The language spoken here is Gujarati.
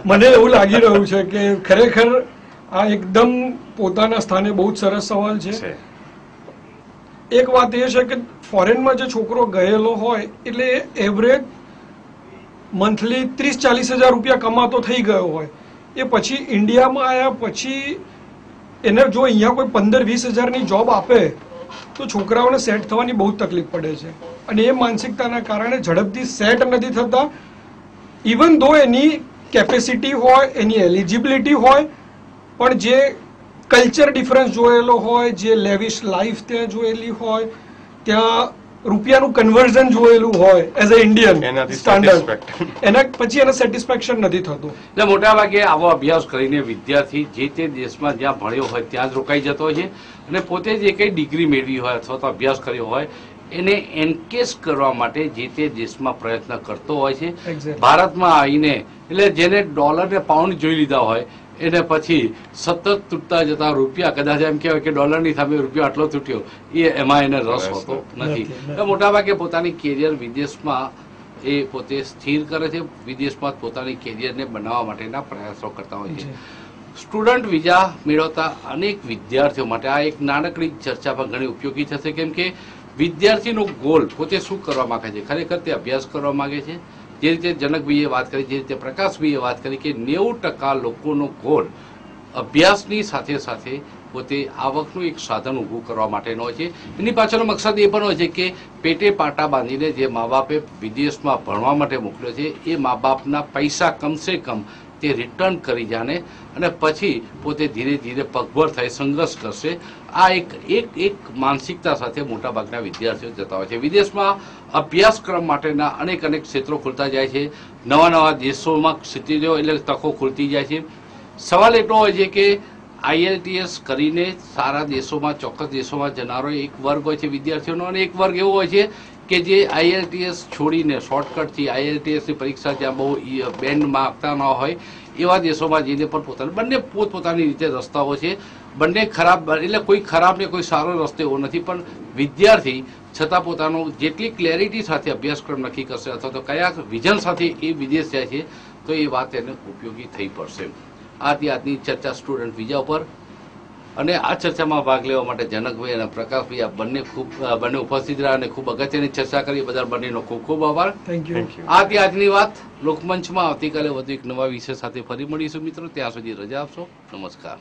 મને એવું લાગી રહ્યું છે કે ખરેખર આ એકદમ પોતાના સ્થાને બહુ જ સરસ સવાલ છે. એક વાત એ છે કે ફોરેનમાં જે છોકરો ગયેલો હોય એટલે એવરેજ મંથલી 30-40 હજાર રૂપિયા કમાતો થઈ ગયો હોય, એ પછી ઇન્ડિયામાં આવ્યા પછી એને જો અહીંયા કોઈ 15-20 હજારની જોબ આપે તો છોકરાઓને સેટ થવાની બહુ તકલીફ પડે છે. અને એ માનસિકતાના કારણે ઝડપથી સેટ નથી થતા. ઇવન ધો એની કેપેસિટી હોય, એની એલિજિબિલિટી હોય, પણ જે કલ્ચર ડિફરન્સ જોયેલો હોય, જે લેવિશ લાઈફ ત્યાં જોયેલી હોય, ત્યાં રૂપિયાનું કન્વર્ઝન જોયેલું હોય એઝ અ ઇન્ડિયન સ્ટાન્ડર્ડ, એના પછી એને સેટિસ્ફેક્શન નથી થતું. એટલે મોટાભાગે આવો અભ્યાસ કરીને વિદ્યાર્થી જે તે દેશમાં જ્યાં ભણ્યો હોય ત્યાં જ રોકાઈ જતો હોય છે અને પોતે જે કંઈ ડિગ્રી મેળવી હોય અથવા તો અભ્યાસ કર્યો હોય એને એન્કેશ કરવા માટે જે તે દેશમાં પ્રયત્ન કરતો હોય છે. ભારતમાં આવીને એટલે જેને ડોલર ને પાઉન્ડ જોઈ લીધા હોય એને પછી સતત તૂટતા જતા રૂપિયા, કદાચ એમ કહેવાય કે ડોલરની સામે રૂપિયો આટલો તૂટ્યો, એમાં એને રસ હોતો નથી. મોટાભાગે પોતાની કેરિયર વિદેશમાં એ પોતે સ્થિર કરે છે, વિદેશમાં પોતાની કેરિયરને બનાવવા માટેના પ્રયાસો કરતા હોય છે. સ્ટુડન્ટ વિઝા મેળવતા અનેક વિદ્યાર્થીઓ માટે આ એક નાનકડી ચર્ચા પણ ઘણી ઉપયોગી થશે, કેમ કે વિદ્યાર્થીનો ગોલ પોતે શું કરવા માંગે છે, ખરેખર તે અભ્યાસ કરવા માંગે છે. જે રીતે જનકભાઈએ વાત કરી, જે રીતે પ્રકાશભાઈએ વાત કરી કે 90% લોકોનો ગોલ અભ્યાસની સાથે સાથે પોતે આવકનું એક સાધન ઊભું કરવા માટેનો હોય છે. એની પાછળનો મકસદ એ પણ હોય છે કે પેટે પાટા બાંધીને જે મા બાપે વિદેશમાં ભણવા માટે મોકલ્યો છે એ મા બાપના પૈસા કમસે કમ તે રિટર્ન કરી જાણે અને પછી પોતે ધીરે ધીરે પગભર થઈ સંઘર્ષ કરશે. આ એક માનસિકતા સાથે મોટાભાગના વિદ્યાર્થીઓ જતા હોય છે. વિદેશમાં અભ્યાસક્રમ માટેના અનેક ક્ષેત્રો ખુલતા જાય છે, નવા દેશોમાં ક્ષેત્રો એટલે તકો ખુલતી જાય છે. સવાલ એટલો હોય છે કે IELTS કરીને સારા દેશોમાં, ચોક્કસ દેશોમાં જનારો એક વર્ગ હોય છે વિદ્યાર્થીઓનો, અને એક વર્ગ એવો હોય છે કે જે IELTS છોડીને શોર્ટકટથી IELTSની પરીક્ષા જ્યાં બહુ બેન્ડમાં આપતા ન હોય એવા દેશોમાં જઈને પણ બંને પોતપોતાની રીતે રસ્તાઓ છે. બંને ખરાબ એટલે કોઈ ખરાબ ને કોઈ સારો રસ્તો એવો નથી, પણ વિદ્યાર્થી છતાં પોતાનો જેટલી ક્લેરિટી સાથે અભ્યાસક્રમ નક્કી કરશે અથવા તો કયા વિઝન સાથે એ વિદેશ જાય છે તો એ વાત એને ઉપયોગી થઈ પડશે. આજની ચર્ચા સ્ટુડન્ટ વિઝા ઉપર, અને આ ચર્ચામાં ભાગ લેવા માટે જનકભાઈ અને પ્રકાશભાઈ આ બંને ઉપસ્થિત રહ્યા અને ખૂબ અગત્યની ચર્ચા કરી બદલ બંનેનો ખૂબ ખૂબ આભાર. Thank you. આજની વાત લોકમંચમાં આવતીકાલે વધુ એક નવા વિષય સાથે ફરી મળીશું મિત્રો. ત્યાં સુધી રજા આપશો. નમસ્કાર.